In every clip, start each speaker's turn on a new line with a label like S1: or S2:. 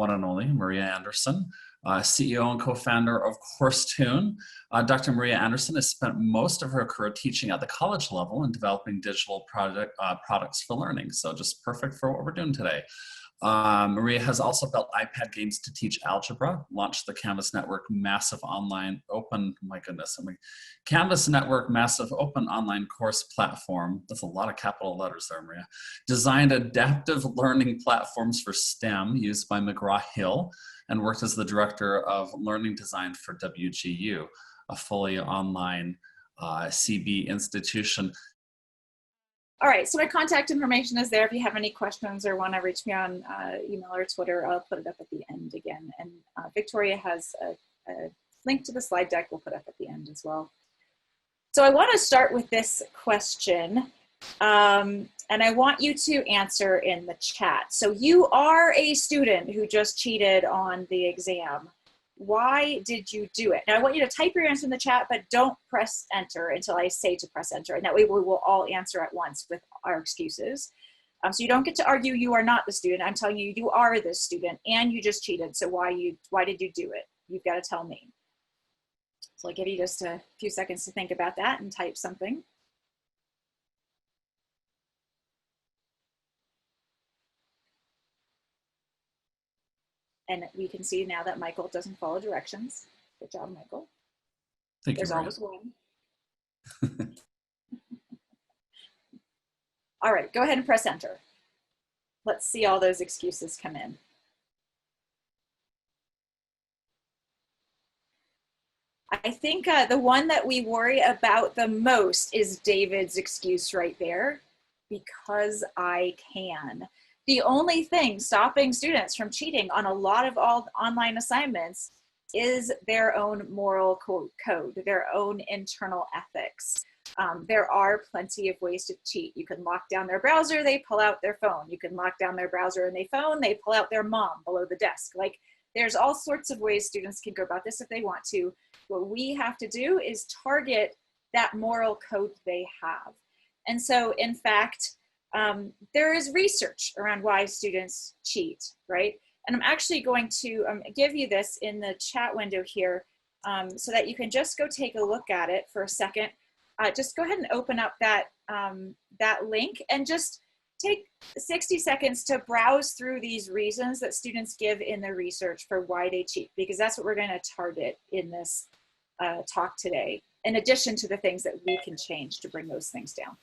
S1: one and only Maria Anderson, CEO and co-founder of Coursetune. Dr. Maria Anderson has spent most of her career teaching at the college level and developing digital products for learning. So just perfect for what we're doing today. Maria has also built iPad games to teach algebra, launched the Canvas Network massive online open, my goodness, Canvas Network massive open online course platform. That's a lot of capital letters there, Maria. Designed adaptive learning platforms for STEM used by McGraw-Hill, and worked as the director of learning design for WGU, a fully online CB institution.
S2: All right, so my contact information is there if you have any questions or want to reach me on email or Twitter. I'll put it up at the end again. And Victoria has a link to the slide deck we'll put up at the end as well. So I want to start with this question, and I want you to answer in the chat. So you are a student who just cheated on the exam. Why did you do it? Now I want you to type your answer in the chat, but don't press enter until I say to press enter. And that way we will all answer at once with our excuses. So you don't get to argue you are not the student. I'm telling you, you are the student and you just cheated. So why did you do it? You've got to tell me. So I'll give you just a few seconds to think about that and type something. And we can see now that Michael doesn't follow directions. Good job, Michael.
S1: Thank you.
S2: There's always one. All right, go ahead and press enter. Let's see all those excuses come in. I think the one that we worry about the most is David's excuse right there, because I can. The only thing stopping students from cheating on a lot of all online assignments is their own moral code, their own internal ethics. There are plenty of ways to cheat. You can lock down their browser, they pull out their phone. You can lock down their browser and their phone, they pull out their mom below the desk. Like, there's all sorts of ways students can go about this if they want to. What we have to do is target that moral code they have. And so, in fact, there is research around why students cheat, right? And I'm actually going to give you this in the chat window here so that you can just go take a look at it for a second. Just go ahead and open up that, that link and just take 60 seconds to browse through these reasons that students give in their research for why they cheat, because that's what we're going to target in this talk today, in addition to the things that we can change to bring those things down.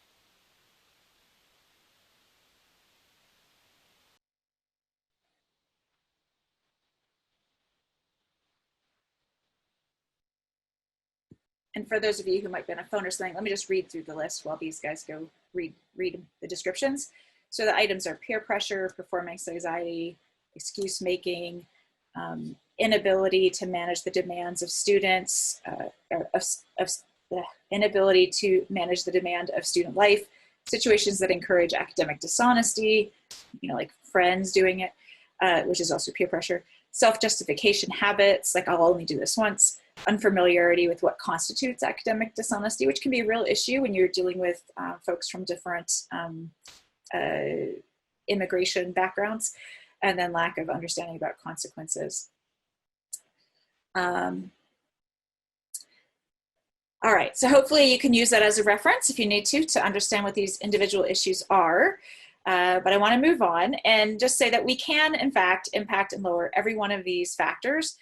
S2: And for those of you who might be on a phone or something, let me just read through the list while these guys go read the descriptions. So the items are peer pressure, performance anxiety, excuse making, inability to manage the demands of students, the inability to manage the demand of student life, situations that encourage academic dishonesty, like friends doing it, which is also peer pressure, self-justification habits, like I'll only do this once, unfamiliarity with what constitutes academic dishonesty, which can be a real issue when you're dealing with folks from different immigration backgrounds, and then lack of understanding about consequences. All right, so hopefully you can use that as a reference if you need to understand what these individual issues are. But I want to move on and just say that we can, in fact, impact and lower every one of these factors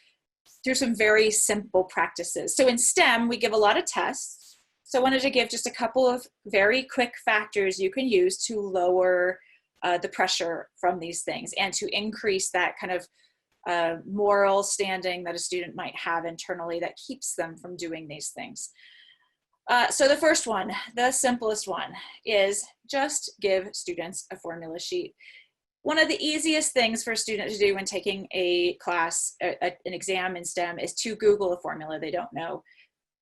S2: through some very simple practices. So in STEM, we give a lot of tests. So I wanted to give just a couple of very quick factors you can use to lower the pressure from these things and to increase that kind of moral standing that a student might have internally that keeps them from doing these things. So the first one, the simplest one, is just give students a formula sheet. One of the easiest things for a student to do when taking a class, an exam in STEM, is to Google a formula they don't know.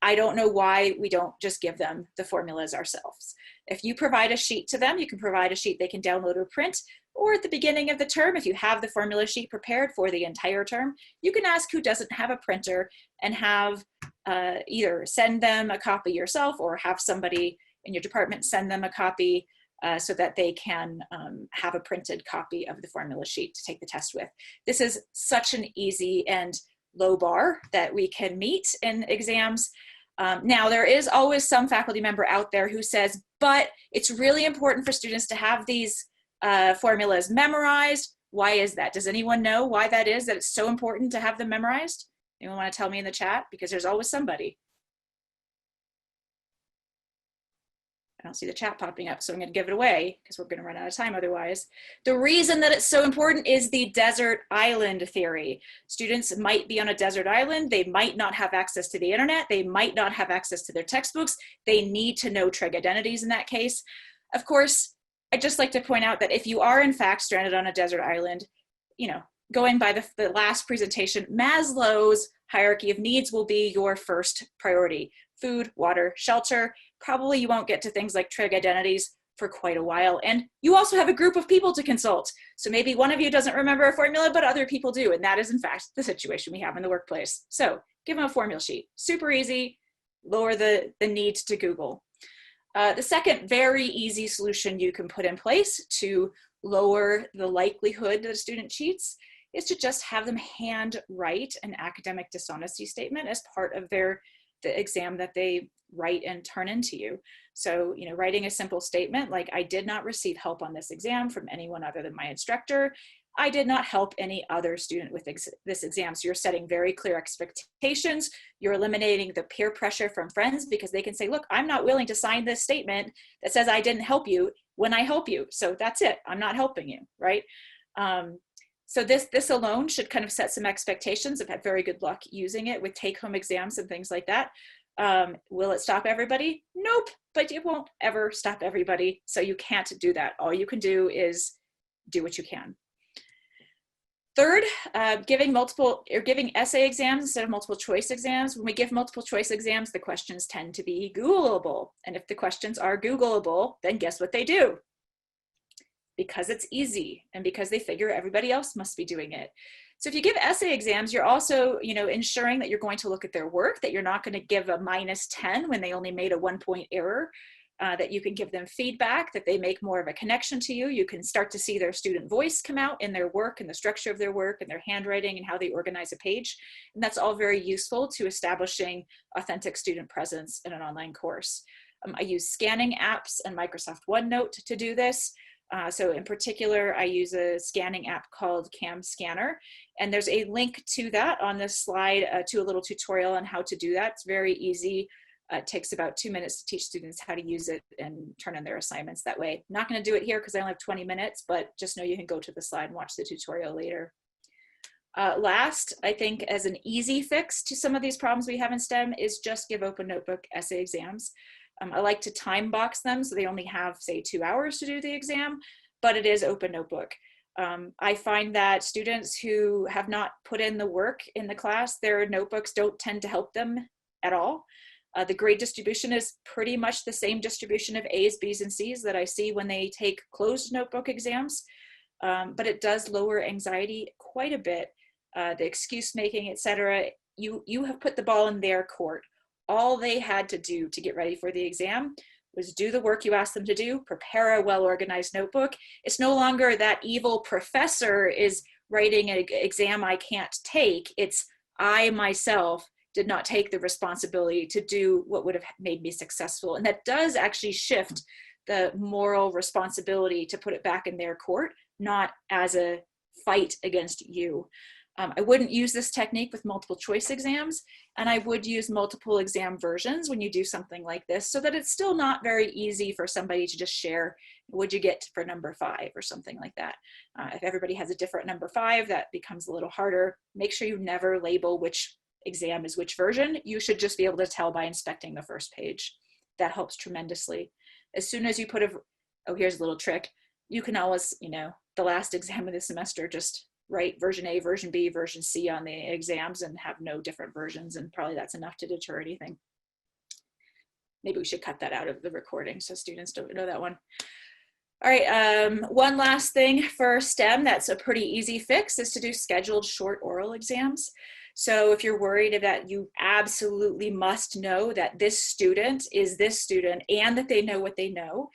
S2: I don't know why we don't just give them the formulas ourselves. If you provide a sheet to them, you can provide a sheet they can download or print, or at the beginning of the term, if you have the formula sheet prepared for the entire term, you can ask who doesn't have a printer and have either send them a copy yourself or have somebody in your department send them a copy so that they can have a printed copy of the formula sheet to take the test with. This is such an easy and low bar that we can meet in exams. Now, there is always some faculty member out there who says, but it's really important for students to have these formulas memorized. Why is that? Does anyone know why that is, that it's so important to have them memorized? Anyone want to tell me in the chat? Because there's always somebody. I don't see the chat popping up, so I'm going to give it away because we're going to run out of time otherwise. The reason that it's so important is the desert island theory. Students might be on a desert island. They might not have access to the internet. They might not have access to their textbooks. They need to know trig identities in that case. Of course, I'd just like to point out that if you are in fact stranded on a desert island, you know, going by the last presentation, Maslow's hierarchy of needs will be your first priority. Food, water, shelter. Probably you won't get to things like trig identities for quite a while. And you also have a group of people to consult. So maybe one of you doesn't remember a formula, but other people do. And that is in fact the situation we have in the workplace. So give them a formula sheet. Super easy, lower the need to Google. The second very easy solution you can put in place to lower the likelihood that a student cheats is to just have them hand write an academic dishonesty statement as part of the exam that they write and turn into you. So, you know, writing a simple statement like, I did not receive help on this exam from anyone other than my instructor. I did not help any other student with this exam. So you're setting very clear expectations. You're eliminating the peer pressure from friends because they can say, look, I'm not willing to sign this statement that says I didn't help you when I help you. So that's it. I'm not helping you, right? So this alone should kind of set some expectations. I've had very good luck using it with take-home exams and things like that. Will it stop everybody? Nope, but it won't ever stop everybody. So you can't do that. All you can do is do what you can. Third, giving essay exams instead of multiple choice exams. When we give multiple choice exams, the questions tend to be Googleable. And if the questions are Googleable, then guess what they do? Because it's easy and because they figure everybody else must be doing it. So if you give essay exams, you're also, you know, ensuring that you're going to look at their work, that you're not going to give a -10 when they only made a 1-point error, that you can give them feedback, that they make more of a connection to you. You can start to see their student voice come out in their work and the structure of their work and their handwriting and how they organize a page. And that's all very useful to establishing authentic student presence in an online course. I use scanning apps and Microsoft OneNote to do this. So in particular, I use a scanning app called Cam Scanner, and there's a link to that on this slide to a little tutorial on how to do that. It's very easy. It takes about 2 minutes to teach students how to use it and turn in their assignments that way. I'm not going to do it here because I only have 20 minutes, but just know you can go to the slide and watch the tutorial later. Last, I think as an easy fix to some of these problems we have in STEM is just give open notebook essay exams. I like to time box them so they only have, say, 2 hours to do the exam, but it is open notebook. I find that students who have not put in the work in the class, their notebooks don't tend to help them at all. The grade distribution is pretty much the same distribution of A's, B's, and C's that I see when they take closed notebook exams, but it does lower anxiety quite a bit. The excuse making, etc. You have put the ball in their court. All they had to do to get ready for the exam was do the work you asked them to do, prepare a well-organized notebook. It's no longer that evil professor is writing an exam I can't take. It's I myself did not take the responsibility to do what would have made me successful. And that does actually shift the moral responsibility to put it back in their court, not as a fight against you. I wouldn't use this technique with multiple choice exams, and I would use multiple exam versions when you do something like this so that it's still not very easy for somebody to just share, what'd you get for number 5 or something like that. If everybody has a different number 5, that becomes a little harder. Make sure you never label which exam is which version. You should just be able to tell by inspecting the first page. That helps tremendously. As soon as you put oh, here's a little trick. You can always, you know, the last exam of the semester, just write version A, version B, version C on the exams and have no different versions, and probably that's enough to deter anything. Maybe we should cut that out of the recording so students don't know that one. All right, one last thing for STEM that's a pretty easy fix is to do scheduled short oral exams. So if you're worried that you absolutely must know that this student is this student and that they know what they know,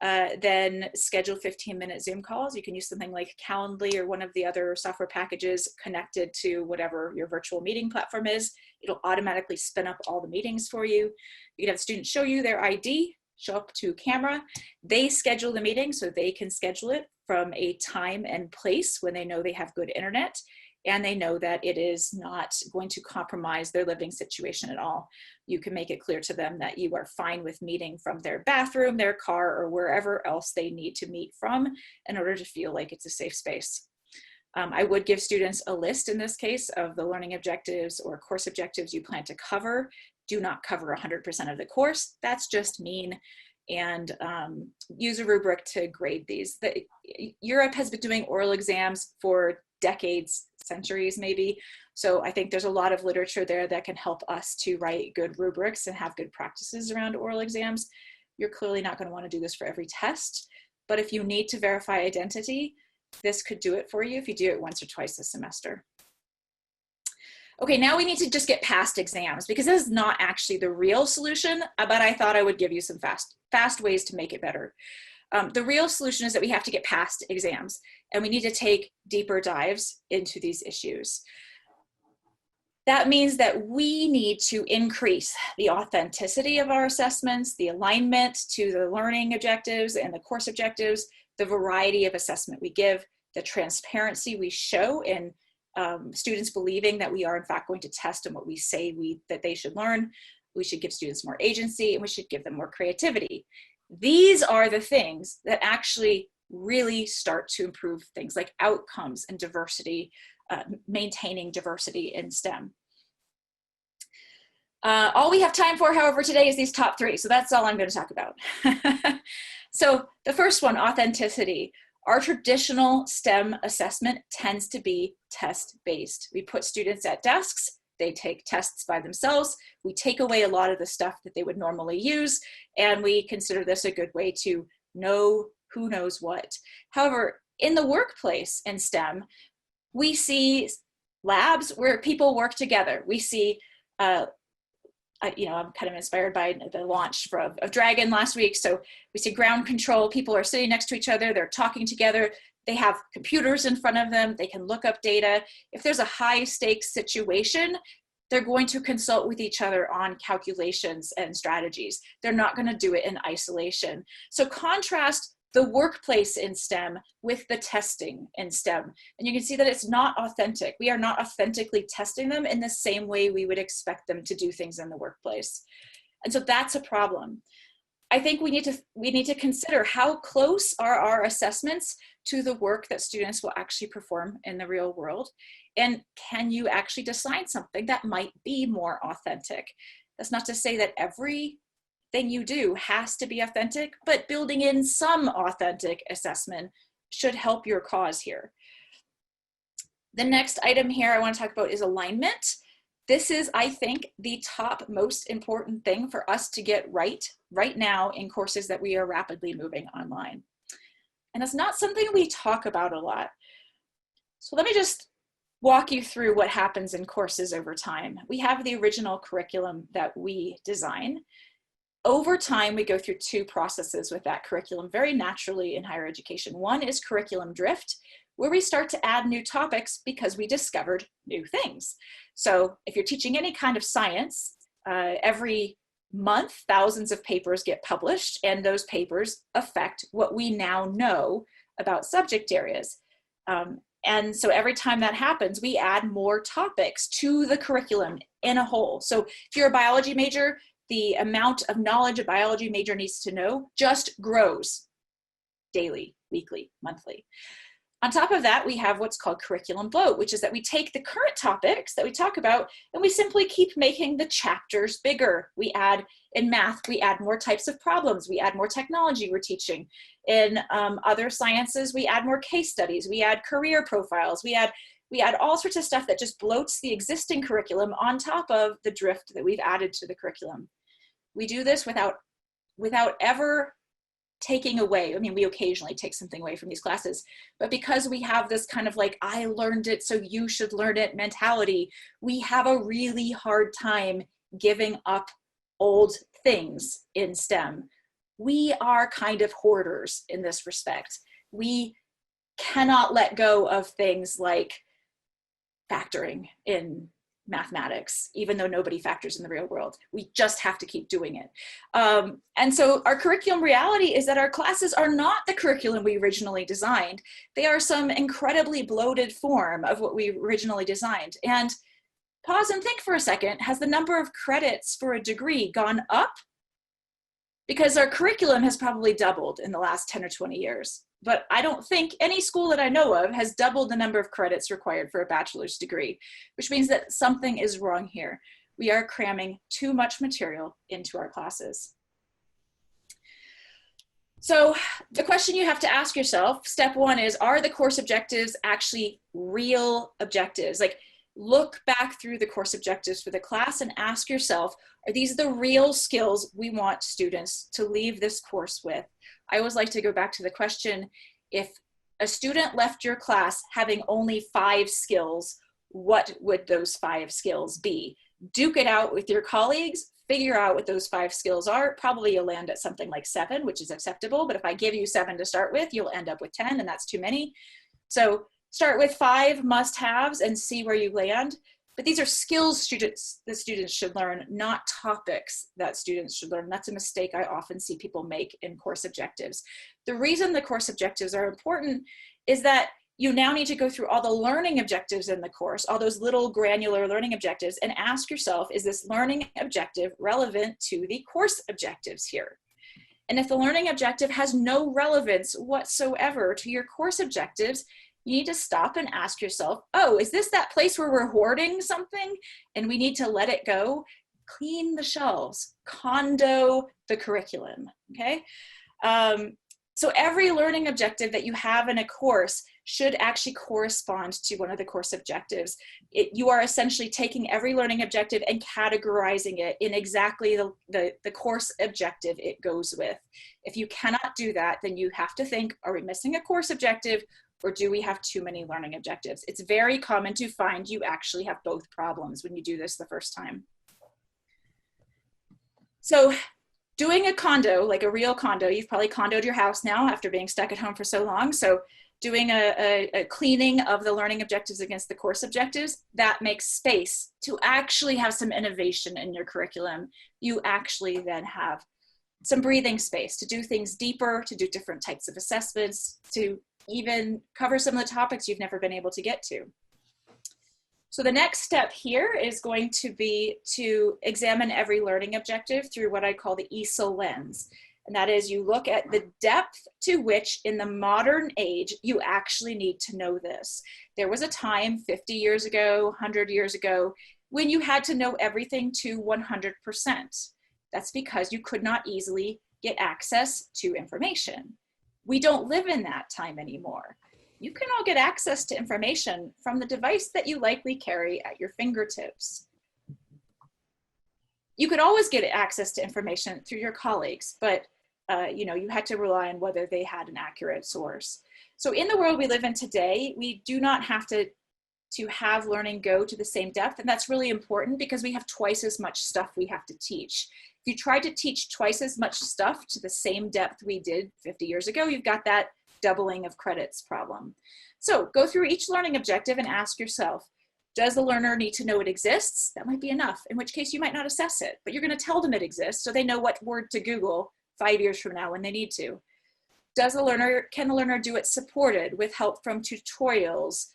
S2: then schedule 15-minute Zoom calls. You can use something like Calendly or one of the other software packages connected to whatever your virtual meeting platform is. It'll automatically spin up all the meetings for you. You can have students show you their ID, show up to camera. They schedule the meeting so they can schedule it from a time and place when they know they have good internet and they know that it is not going to compromise their living situation at all. You can make it clear to them that you are fine with meeting from their bathroom, their car, or wherever else they need to meet from in order to feel like it's a safe space. I would give students a list in this case of the learning objectives or course objectives you plan to cover. Do not cover 100% of the course. That's just mean. And use a rubric to grade these. Europe has been doing oral exams for decades, centuries maybe. So I think there's a lot of literature there that can help us to write good rubrics and have good practices around oral exams. You're clearly not going to want to do this for every test, but if you need to verify identity, this could do it for you if you do it once or twice a semester. Okay, now we need to just get past exams because this is not actually the real solution, but I thought I would give you some fast ways to make it better. The real solution is that we have to get past exams and we need to take deeper dives into these issues. That means that we need to increase the authenticity of our assessments, the alignment to the learning objectives and the course objectives, the variety of assessment we give, the transparency we show in students believing that we are in fact going to test on what we say that they should learn. We should give students more agency and we should give them more creativity. These are the things that actually really start to improve things like outcomes and diversity, maintaining diversity in STEM. All we have time for, however, today is these top three. So that's all I'm going to talk about. So the first one, authenticity. Our traditional STEM assessment tends to be test-based. We put students at desks, they take tests by themselves, we take away a lot of the stuff that they would normally use, and we consider this a good way to know who knows what. However, in the workplace in STEM, we see labs where people work together. We see I'm kind of inspired by the launch of Dragon last week. So we see ground control, people are sitting next to each other, they're talking together, they have computers in front of them, they can look up data. If there's a high stakes situation, they're going to consult with each other on calculations and strategies. They're not going to do it in isolation. So contrast the workplace in STEM with the testing in STEM. And you can see that it's not authentic. We are not authentically testing them in the same way we would expect them to do things in the workplace. And so that's a problem. I think we need to consider how close are our assessments to the work that students will actually perform in the real world. And can you actually design something that might be more authentic? That's not to say that every thing you do has to be authentic, but building in some authentic assessment should help your cause here. The next item here I want to talk about is alignment. This is, I think, the top most important thing for us to get right now in courses that we are rapidly moving online. And it's not something we talk about a lot. So let me just walk you through what happens in courses over time. We have the original curriculum that we design. Over time, we go through two processes with that curriculum very naturally in higher education. One is curriculum drift, where we start to add new topics because we discovered new things. So if you're teaching any kind of science, every month, thousands of papers get published, and those papers affect what we now know about subject areas. And so every time that happens, we add more topics to the curriculum in a whole. So if you're a biology major, the amount of knowledge a biology major needs to know just grows daily, weekly, monthly. On top of that, we have what's called curriculum bloat, which is that we take the current topics that we talk about and we simply keep making the chapters bigger. We add, in math, we add more types of problems, we add more technology we're teaching. In other sciences, we add more case studies, we add career profiles, we add all sorts of stuff that just bloats the existing curriculum on top of the drift that we've added to the curriculum. We do this without ever taking away. I mean, we occasionally take something away from these classes, but because we have this kind of like, I learned it, so you should learn it mentality, we have a really hard time giving up old things in STEM. we are kind of hoarders in this respect. We cannot let go of things like factoring in mathematics, even though nobody factors in the real world. We just have to keep doing it. And so our curriculum reality is that our classes are not the curriculum we originally designed. They are some incredibly bloated form of what we originally designed. And pause and think for a second, has the number of credits for a degree gone up? Because our curriculum has probably doubled in the last 10 or 20 years. But I don't think any school that I know of has doubled the number of credits required for a bachelor's degree, which means that something is wrong here. We are cramming too much material into our classes. So the question you have to ask yourself, step one is, are the course objectives actually real objectives? Like, look back through the course objectives for the class and ask yourself, are these the real skills we want students to leave this course with? I always like to go back to the question, if a student left your class having only 5 skills, what would those 5 skills be? Duke it out with your colleagues, figure out what those 5 skills are. Probably you'll land at something like 7, which is acceptable, but if I give you 7 to start with, you'll end up with 10, and that's too many. So start with 5 must-haves and see where you land. But these are skills that students should learn, not topics that students should learn. That's a mistake I often see people make in course objectives. The reason the course objectives are important is that you now need to go through all the learning objectives in the course, all those little granular learning objectives, and ask yourself, is this learning objective relevant to the course objectives here? And if the learning objective has no relevance whatsoever to your course objectives, you need to stop and ask yourself, oh, is this that place where we're hoarding something and we need to let it go? Clean the shelves, condo the curriculum, okay? So every learning objective that you have in a course should actually correspond to one of the course objectives. You are essentially taking every learning objective and categorizing it in exactly the course objective it goes with. If you cannot do that, then you have to think, are we missing a course objective, or do we have too many learning objectives? It's very common to find you actually have both problems when you do this the first time. So doing a condo, like a real condo, you've probably condoed your house now after being stuck at home for so long. So doing a cleaning of the learning objectives against the course objectives, that makes space to actually have some innovation in your curriculum. You actually then have some breathing space to do things deeper, to do different types of assessments, to even cover some of the topics you've never been able to get to. So the next step here is going to be to examine every learning objective through what I call the ESO Lens. And that is, you look at the depth to which in the modern age you actually need to know this. There was a time 50 years ago, 100 years ago, when you had to know everything to 100%. That's because you could not easily get access to information. We don't live in that time anymore. You can all get access to information from the device that you likely carry at your fingertips. You could always get access to information through your colleagues, but you had to rely on whether they had an accurate source. So in the world we live in today, we do not have to have learning go to the same depth, and that's really important because we have twice as much stuff we have to teach. If you try to teach twice as much stuff to the same depth we did 50 years ago, you've got that doubling of credits problem. So go through each learning objective and ask yourself, does the learner need to know it exists? That might be enough, in which case you might not assess it, but you're going to tell them it exists so they know what word to Google 5 years from now when they need to. Can the learner do it supported with help from tutorials,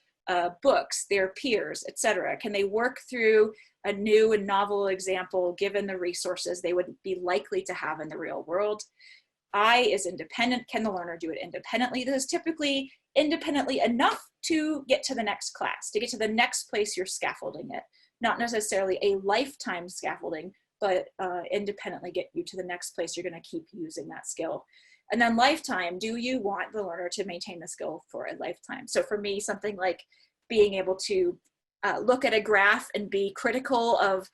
S2: books, their peers, etc.? Can they work through a new and novel example given the resources they would be likely to have in the real world? I is independent. Can the learner do it independently? This is typically independently enough to get to the next class, to get to the next place you're scaffolding it. Not necessarily a lifetime scaffolding, but independently get you to the next place you're going to keep using that skill. And then lifetime, do you want the learner to maintain the skill for a lifetime? So for me, something like being able to look at a graph and be critical of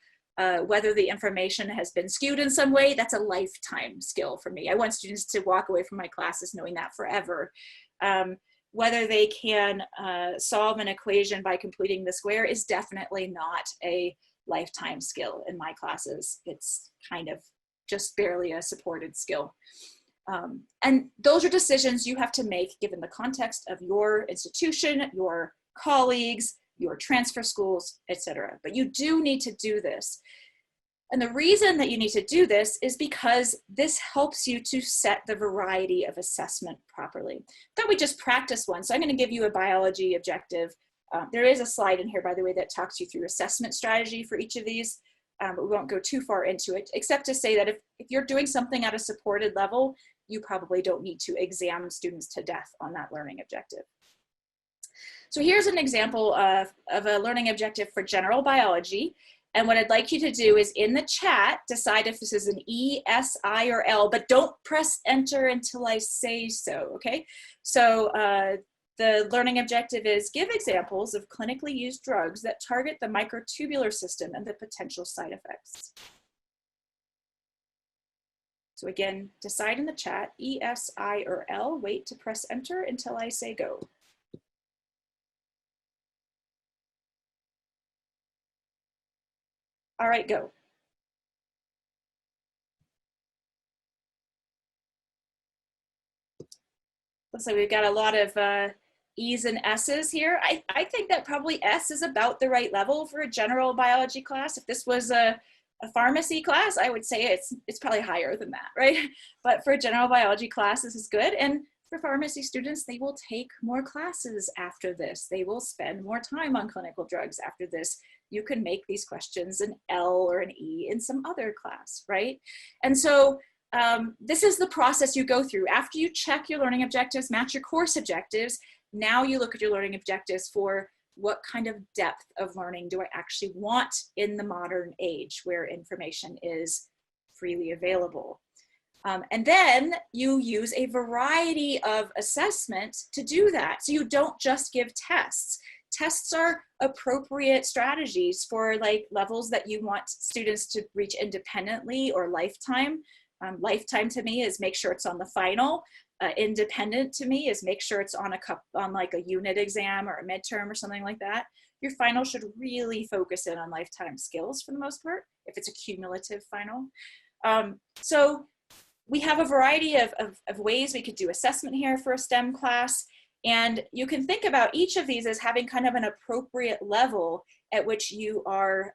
S2: whether the information has been skewed in some way, that's a lifetime skill for me. I want students to walk away from my classes knowing that forever. Whether they can solve an equation by completing the square is definitely not a lifetime skill in my classes. It's kind of just barely a supported skill. And those are decisions you have to make given the context of your institution, your colleagues, your transfer schools, etc. But you do need to do this. And the reason that you need to do this is because this helps you to set the variety of assessment properly. Thought we just practice one. So I'm going to give you a biology objective. There is a slide in here, by the way, that talks you through assessment strategy for each of these, but we won't go too far into it, except to say that if you're doing something at a supported level, you probably don't need to examine students to death on that learning objective. So here's an example of a learning objective for general biology. And what I'd like you to do is in the chat, decide if this is an E, S, I, or L, but don't press enter until I say so, okay? So the learning objective is give examples of clinically used drugs that target the microtubular system and the potential side effects. So again, decide in the chat, E, S, I, or L, wait to press enter until I say go. All right, go. Looks like we've got a lot of E's and S's here. I think that probably S is about the right level for a general biology class. If this was a pharmacy class, I would say it's probably higher than that, right? But for a general biology class, this is good. And for pharmacy students, they will take more classes after this. They will spend more time on clinical drugs after this. You can make these questions an L or an E in some other class, right? And so this is the process you go through. After you check your learning objectives, match your course objectives, now you look at your learning objectives for what kind of depth of learning do I actually want in the modern age where information is freely available. And then you use a variety of assessment to do that. So you don't just give tests. Tests are appropriate strategies for like levels that you want students to reach independently or lifetime. Lifetime to me is make sure it's on the final. Independent to me is make sure it's on like a unit exam or a midterm or something like that. Your final should really focus in on lifetime skills for the most part, if it's a cumulative final. So we have a variety of ways we could do assessment here for a STEM class. And you can think about each of these as having kind of an appropriate level at which you are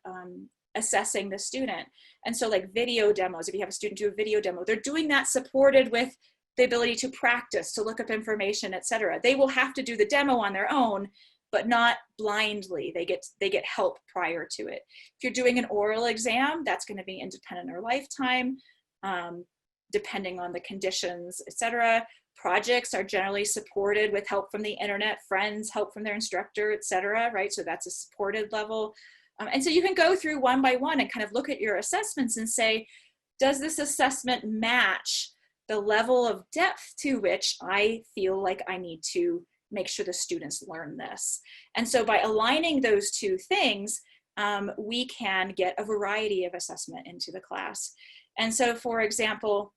S2: assessing the student. And so like video demos, if you have a student do a video demo, they're doing that supported with the ability to practice, to look up information, et cetera. They will have to do the demo on their own, but not blindly. They get help prior to it. If you're doing an oral exam, that's going to be independent or lifetime, depending on the conditions, et cetera. Projects are generally supported with help from the internet, friends, help from their instructor, et cetera, right? So that's a supported level. And so you can go through one by one and kind of look at your assessments and say, does this assessment match the level of depth to which I feel like I need to make sure the students learn this? And so by aligning those two things, we can get a variety of assessment into the class. And so, for example,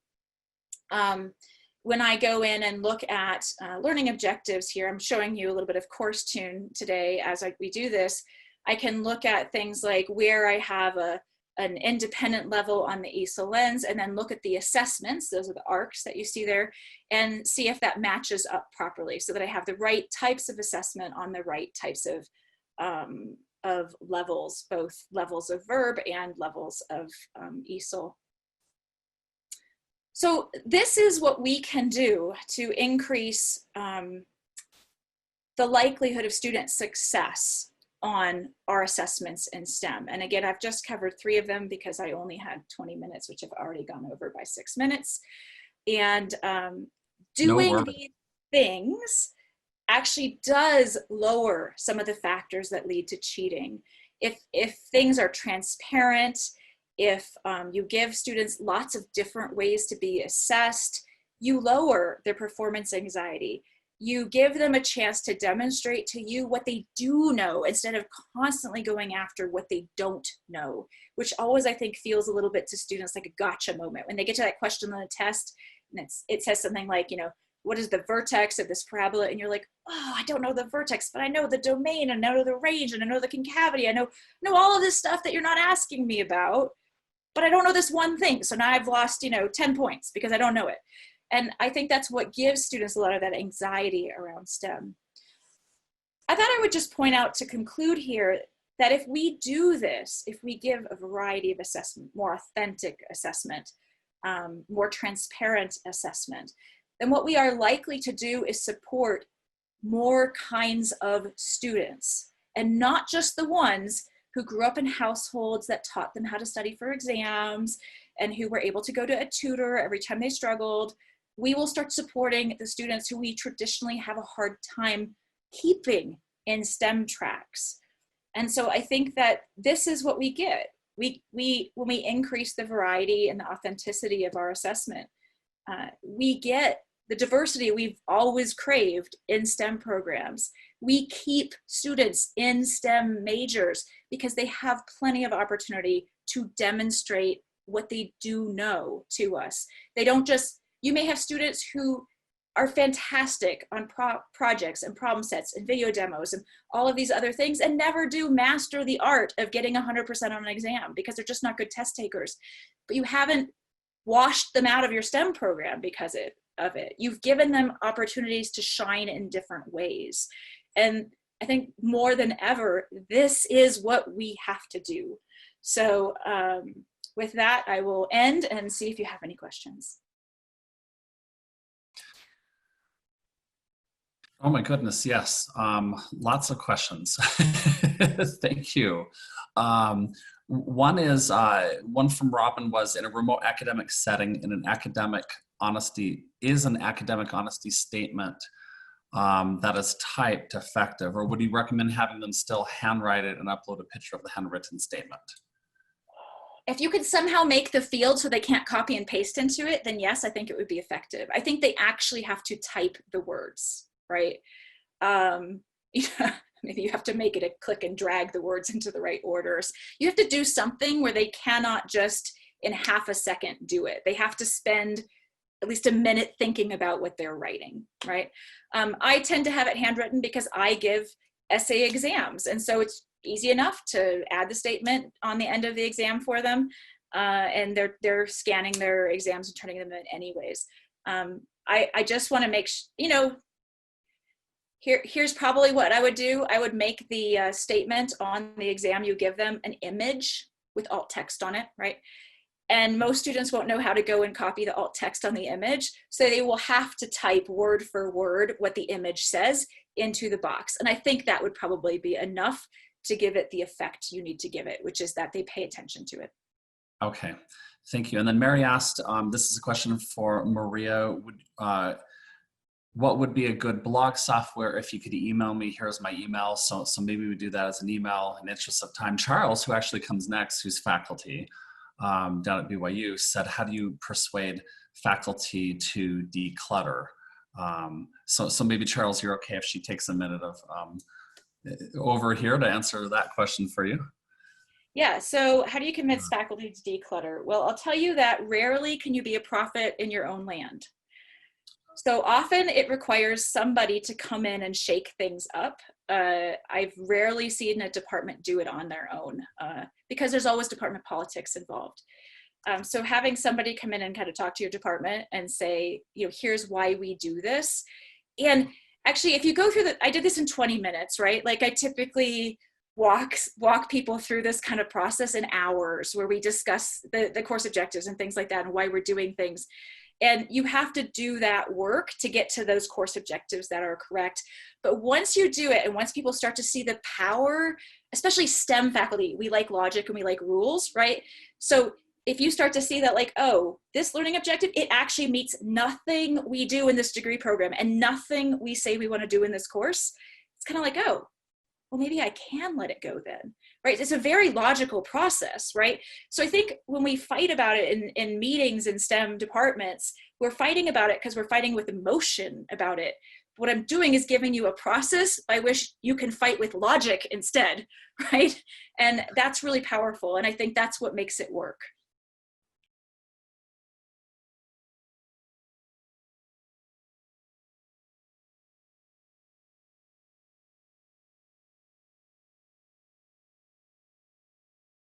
S2: when I go in and look at learning objectives here, I'm showing you a little bit of Coursetune today as we do this. I can look at things like where I have an independent level on the ESO Lens, and then look at the assessments, those are the arcs that you see there, and see if that matches up properly so that I have the right types of assessment on the right types of levels, both levels of verb and levels of ESOL. So this is what we can do to increase the likelihood of student success on our assessments in STEM. And again, I've just covered 3 of them because I only had 20 minutes, which I've already gone over by 6 minutes. And doing these things actually does lower some of the factors that lead to cheating. If things are transparent, if you give students lots of different ways to be assessed, you lower their performance anxiety. You give them a chance to demonstrate to you what they do know instead of constantly going after what they don't know, which always I think feels a little bit to students like a gotcha moment. When they get to that question on the test and it says something like, you know, what is the vertex of this parabola? And you're like, oh, I don't know the vertex, but I know the domain, and I know the range, and I know the concavity. I know all of this stuff that you're not asking me about, but I don't know this one thing. So now I've lost, 10 points because I don't know it. And I think that's what gives students a lot of that anxiety around STEM. I thought I would just point out to conclude here that if we do this, if we give a variety of assessment, more authentic assessment, more transparent assessment, then what we are likely to do is support more kinds of students, and not just the ones who grew up in households that taught them how to study for exams and who were able to go to a tutor every time they struggled. We will start supporting the students who we traditionally have a hard time keeping in STEM tracks. And so I think that this is what we get. When we increase the variety and the authenticity of our assessment, we get the diversity we've always craved in STEM programs. We keep students in STEM majors because they have plenty of opportunity to demonstrate what they do know to us. They don't just, you may have students who are fantastic on projects and problem sets and video demos and all of these other things, and never do master the art of getting 100% on an exam because they're just not good test takers. But you haven't washed them out of your STEM program because of it. You've given them opportunities to shine in different ways. And I think more than ever, this is what we have to do. So with that, I will end and see if you have any questions.
S1: Oh my goodness, yes. Lots of questions. Thank you. One from Robin was, in a remote academic setting, in an academic honesty, is an academic honesty statement that is typed effective, or would you recommend having them still handwrite it and upload a picture of the handwritten statement?
S2: If you could somehow make the field so they can't copy and paste into it, then yes, I think it would be effective. I think they actually have to type the words, right? Maybe you have to make it a click and drag the words into the right orders. You have to do something where they cannot just in half a second do it. They have to spend at least a minute thinking about what they're writing, right? I tend to have it handwritten because I give essay exams. And so it's easy enough to add the statement on the end of the exam for them. And they're scanning their exams and turning them in anyways. I just want to make here's probably what I would do. I would make the statement on the exam you give them an image with alt text on it, right? And most students won't know how to go and copy the alt text on the image. So they will have to type word for word what the image says into the box. And I think that would probably be enough to give it the effect you need to give it, which is that they pay attention to it.
S1: Okay, thank you. And then Mary asked, this is a question for Maria, what would be a good blog software? If you could email me, here's my email. So maybe we do that as an email in the interest of time. Charles, who actually comes next, who's faculty down at BYU, said, how do you persuade faculty to declutter? So maybe Charles, you're okay if she takes a minute of over here to answer that question for you.
S2: Yeah, so how do you convince faculty to declutter? Well, I'll tell you that rarely can you be a prophet in your own land. So often it requires somebody to come in and shake things up. I've rarely seen a department do it on their own because there's always department politics involved. So having somebody come in and kind of talk to your department and say, here's why we do this. And actually, if you go through I did this in 20 minutes, right? Like I typically walk people through this kind of process in hours where we discuss the course objectives and things like that and why we're doing things. And you have to do that work to get to those course objectives that are correct. But once you do it, and once people start to see the power, especially STEM faculty, we like logic and we like rules, right? So if you start to see that like, oh, this learning objective, it actually meets nothing we do in this degree program and nothing we say we want to do in this course, it's kind of like, oh, well, maybe I can let it go then, right? It's a very logical process, right? So I think when we fight about it in meetings in STEM departments, we're fighting about it because we're fighting with emotion about it. What I'm doing is giving you a process by which you can fight with logic instead, right? And that's really powerful. And I think that's what makes it work.